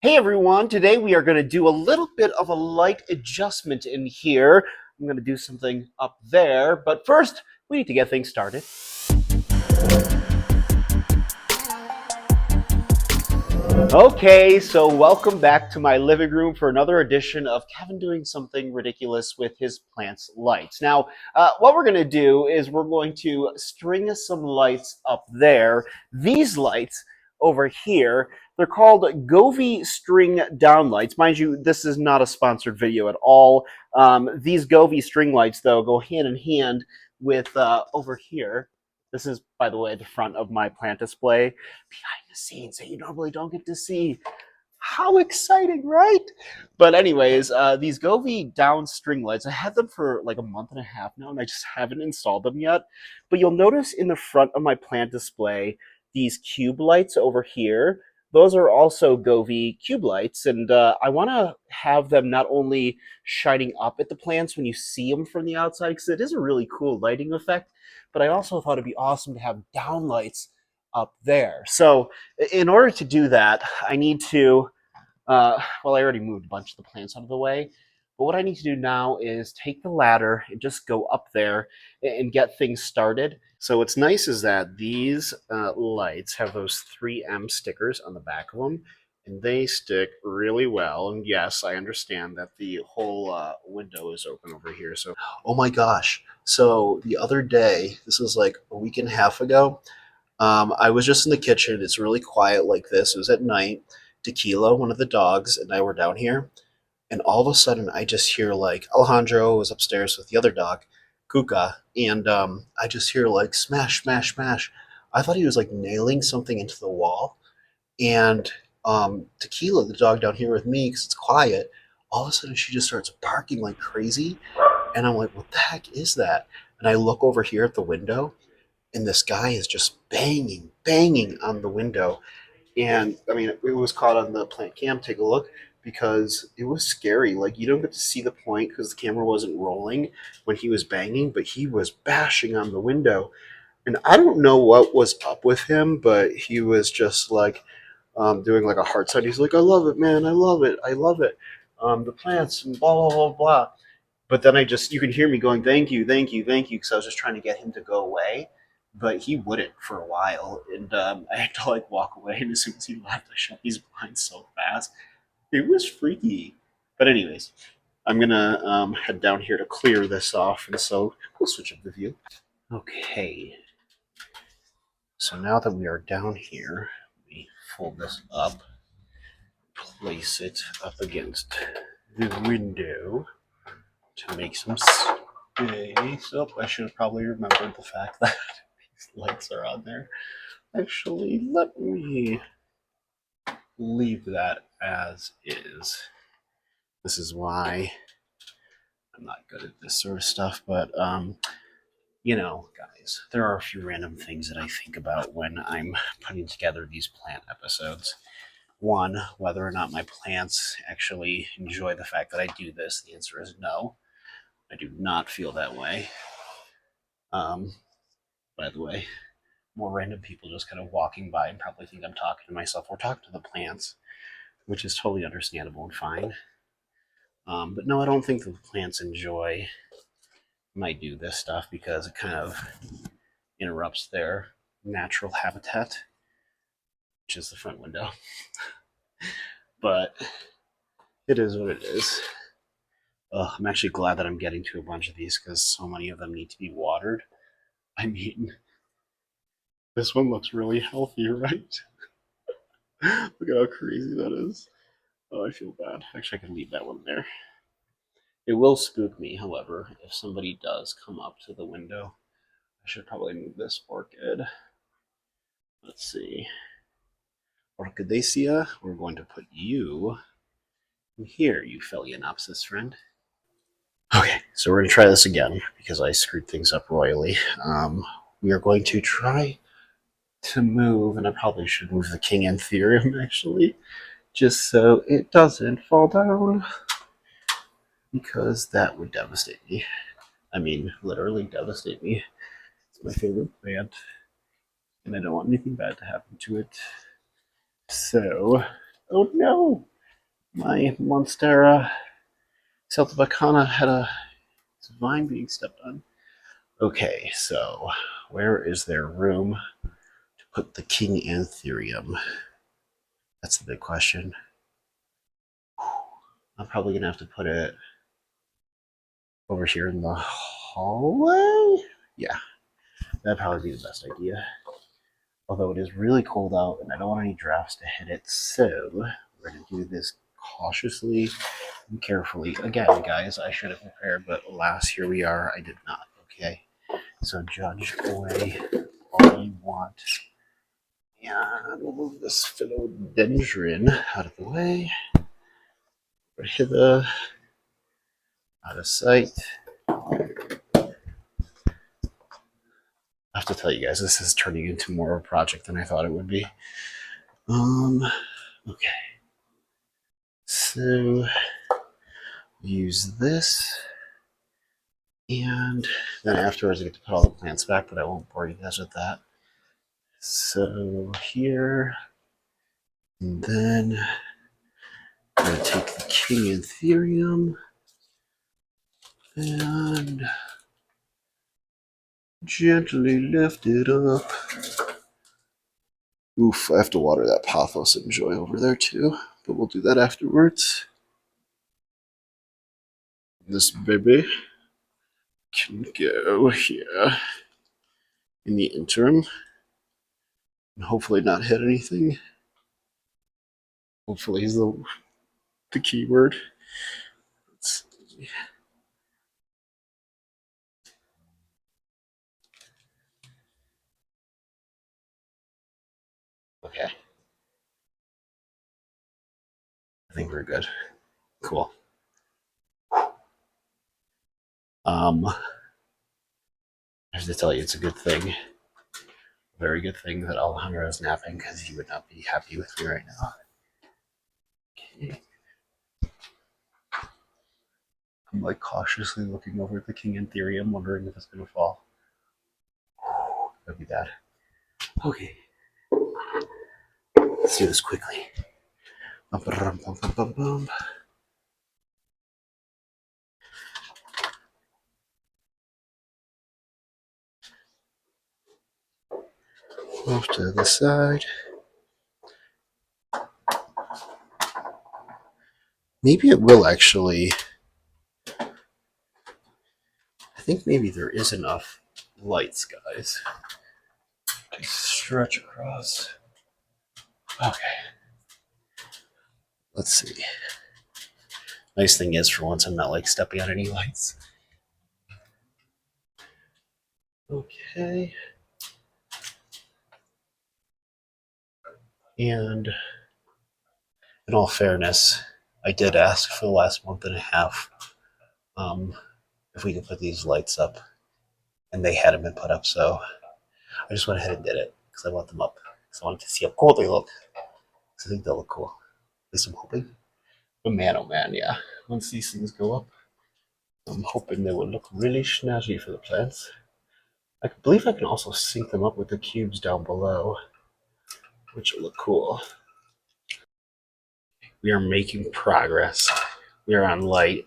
Hey everyone, today we are going to do a little bit of a light adjustment in here. I'm going to do something up there, but first we need to get things started. Okay, so welcome back to my living room for another edition of Kevin doing something ridiculous with his plants' lights. Now, what we're going to do is we're going to string some lights up there. These lights over here, they're called Govee string down lights. Mind you, this is not a sponsored video at all. These Govee string lights, though, go hand in hand with over here. This is, by the way, the front of my plant display. Behind the scenes that you normally don't get to see. How exciting, right? But anyways, these Govee down string lights, I had them for like a month and a half now, and I just haven't installed them yet. But you'll notice in the front of my plant display, these cube lights over here, those are also Govee cube lights, and I want to have them not only shining up at the plants when you see them from the outside, because it is a really cool lighting effect, but I also thought it'd be awesome to have down lights up there. So in order to do that, I need to, well, I already moved a bunch of the plants out of the way, but what I need to do now is take the ladder and just go up there and get things started. So what's nice is that these lights have those 3M stickers on the back of them, and they stick really well. And yes, I understand that the whole window is open over here. So, oh my gosh. So the other day, this was like a week and a half ago, I was just in the kitchen. It's really quiet like this. It was at night. Tequila, one of the dogs, and I were down here. And all of a sudden, I just hear like Alejandro was upstairs with the other dog, Kuka, and I just hear like smash, smash, smash. I thought he was like nailing something into the wall. And Tequila, the dog down here with me, because it's quiet, all of a sudden she just starts barking like crazy. And I'm like, what the heck is that? And I look over here at the window, and this guy is just banging, banging on the window. And I mean, it was caught on the plant cam. Take a look because it was scary. Like, you don't get to see the point because the camera wasn't rolling when he was banging, but he was bashing on the window. And I don't know what was up with him, but he was just like doing like a heart sign. He's like, I love it, man. I love it. I love it. The plants and blah, blah, blah, blah. But then you can hear me going, thank you, thank you, thank you, because I was just trying to get him to go away. But he wouldn't for a while, and I had to like walk away. And as soon as he left, I shut these blinds so fast. It was freaky. But anyways, I'm gonna head down here to clear this off, and so we'll switch up the view. Okay. So now that we are down here, we fold this up, place it up against the window to make some space. Oh, I should have probably remembered the fact that these lights are on there. Actually, let me leave that as is. This is why I'm not good at this sort of stuff, but you know, guys, there are a few random things that I think about when I'm putting together these plant episodes. One, whether or not my plants actually enjoy the fact that I do this. The answer is no. I do not feel that way. By the way, more random people just kind of walking by and probably think I'm talking to myself or talking to the plants, which is totally understandable and fine. But no, I don't think the plants enjoy might do this stuff because it kind of interrupts their natural habitat, which is the front window. But it is what it is. I'm actually glad that I'm getting to a bunch of these because so many of them need to be watered. I mean, this one looks really healthy, right? Look at how crazy that is. Oh, I feel bad. Actually, I can leave that one there. It will spook me, however, if somebody does come up to the window. I should probably move this orchid. Let's see. Orchidaceae, we're going to put you here, you Phalaenopsis friend. Okay, so we're going to try this again because I screwed things up royally. We are going to try to move, and I probably should move the king anthurium actually, just so it doesn't fall down, because that would devastate me. I mean, literally devastate me. It's my favorite plant, and I don't want anything bad to happen to it. So, oh no! My Monstera Celtibacana had a vine being stepped on. Okay, so where is there room to put the King Anthurium? That's the big question. I'm probably gonna have to put it over here in the hallway. Yeah, that'd probably be the best idea. Although it is really cold out and I don't want any drafts to hit it, so we're gonna do this cautiously and carefully. Again, guys, I should have prepared, but alas, here we are. I did not. Okay, so judge away all you want. And we'll move this philodendron out of the way. Over hither, out of sight. I have to tell you guys, this is turning into more of a project than I thought it would be. Okay. So use this, and then afterwards I get to put all the plants back, but I won't bore you guys with that. So here, and then I'm going to take the King Anthurium and gently lift it up. Oof, I have to water that Pothos Enjoy over there too, but we'll do that afterwards. This baby can go here in the interim and hopefully not hit anything. Hopefully is the keyword. Let's see. Okay. I think we're good. Cool. I have to tell you, it's a good thing. Very good thing that Alejandro is napping because he would not be happy with me right now. Okay. I'm like cautiously looking over at the King Anthurium, wondering if it's gonna fall. That'd be bad. Okay. Let's do this quickly. Off to the side. Maybe it will actually. I think maybe there is enough lights, guys, to stretch across. Okay. Let's see. Nice thing is, for once, I'm not like stepping on any lights. Okay. And in all fairness, I did ask for the last month and a half if we could put these lights up, and they hadn't been put up, so I just went ahead and did it because I want them up. Because I wanted to see how cool they look. Because I think they'll look cool. At least I'm hoping. But man, oh man, yeah. Once these things go up, I'm hoping they will look really snazzy for the plants. I believe I can also sync them up with the cubes down below, which will look cool. We are making progress. We are on light.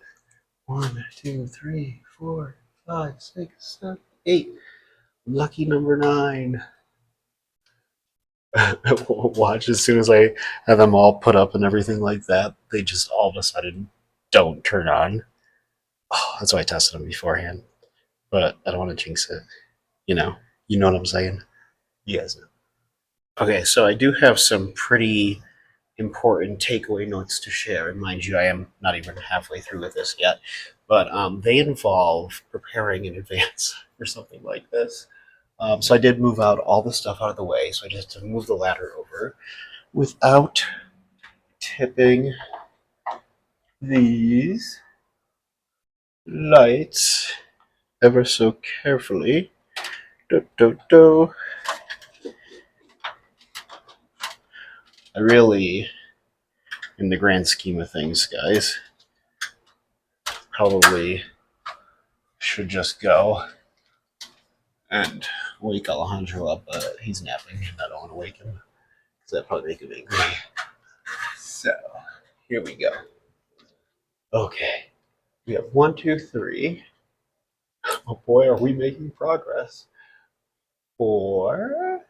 1, 2, 3, 4, 5, 6, 7, 8. Lucky number 9. Watch, as soon as I have them all put up and everything like that, they just all of a sudden don't turn on. Oh, that's why I tested them beforehand. But I don't want to jinx it. You know what I'm saying? You guys know. Okay, so I do have some pretty important takeaway notes to share. And mind you, I am not even halfway through with this yet, but they involve preparing in advance for something like this. So I did move out all the stuff out of the way, so I just had to move the ladder over without tipping these lights ever so carefully. Do, do, do. I really, in the grand scheme of things, guys, probably should just go and wake Alejandro up, but he's napping and I don't want to wake him because that'd probably make him angry. So, Here we go. Okay. We have 1, 2, 3. Oh boy, are we making progress. 4.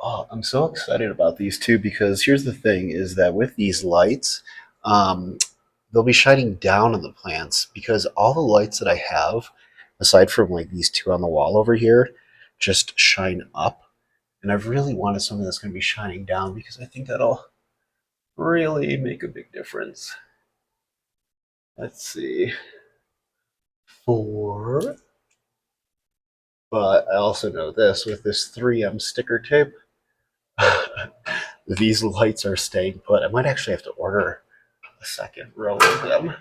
Oh, I'm so excited about these two because here's the thing is that with these lights, um, they'll be shining down on the plants because all the lights that I have, aside from like these two on the wall over here, just shine up. And I've really wanted something that's going to be shining down because I think that'll really make a big difference. Let's see. 4. But I also know this with this 3M sticker tape, these lights are staying put. I might actually have to order a second row of them.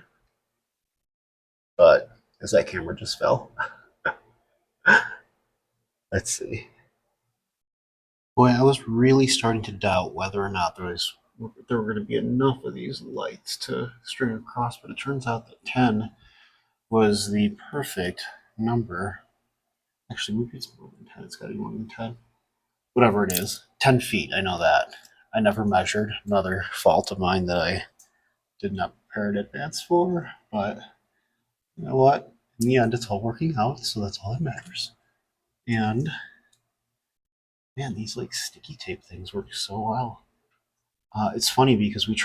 But as that camera just fell. Let's see. Boy, I was really starting to doubt whether or not there were going to be enough of these lights to string across, but it turns out that 10 was the perfect number. Actually, maybe it's more than 10. It's got to be more than 10. Whatever it is. 10 feet, I know that. I never measured. Another fault of mine that I did not prepare in advance for, but you know what? In the end, it's all working out, so that's all that matters. And man, these like sticky tape things work so well. It's funny because we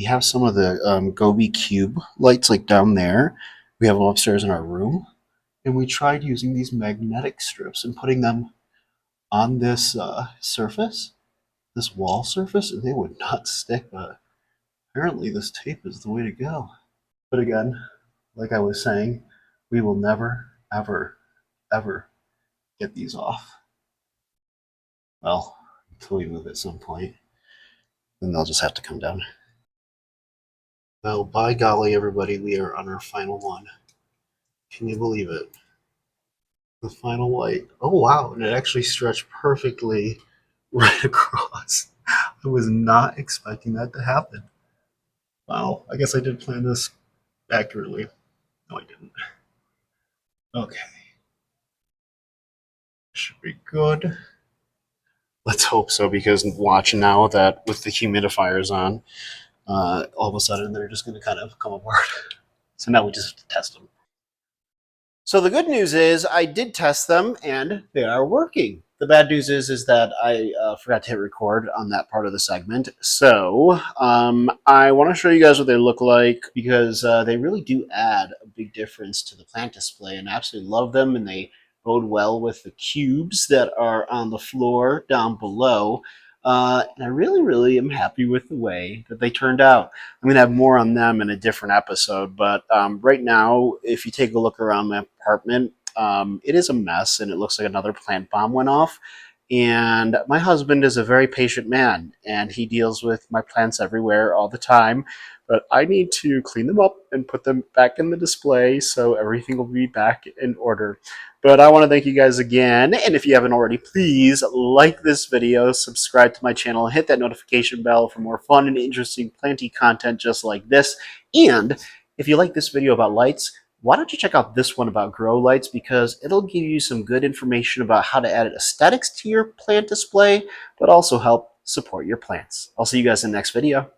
have some of the Gobi Cube lights like down there. We have them upstairs in our room. And we tried using these magnetic strips and putting them on this surface, this wall surface, and they would not stick. But apparently, this tape is the way to go. But again, like I was saying, we will never, ever, ever get these off. Well, until we move at some point, then they'll just have to come down. Well, by golly, everybody, we are on our final one. Can you believe it? The final light. Oh, wow. And it actually stretched perfectly right across. I was not expecting that to happen. Wow. I guess I did plan this accurately. No, I didn't. Okay. Should be good. Let's hope so, because watch now that with the humidifiers on, all of a sudden they're just going to kind of come apart. So now we just have to test them. So the good news is I did test them and they are working. The bad news is that I forgot to hit record on that part of the segment. So I want to show you guys what they look like because they really do add a big difference to the plant display, and I absolutely love them, and they bode well with the cubes that are on the floor down below. And I really, really am happy with the way that they turned out. I'm going to have more on them in a different episode, but right now, if you take a look around my apartment, it is a mess, and it looks like another plant bomb went off. And my husband is a very patient man, and he deals with my plants everywhere all the time. But I need to clean them up and put them back in the display so everything will be back in order. But I want to thank you guys again. And if you haven't already, please like this video, subscribe to my channel, and hit that notification bell for more fun and interesting planty content just like this. And if you like this video about lights, why don't you check out this one about grow lights, because it'll give you some good information about how to add aesthetics to your plant display, but also help support your plants. I'll see you guys in the next video.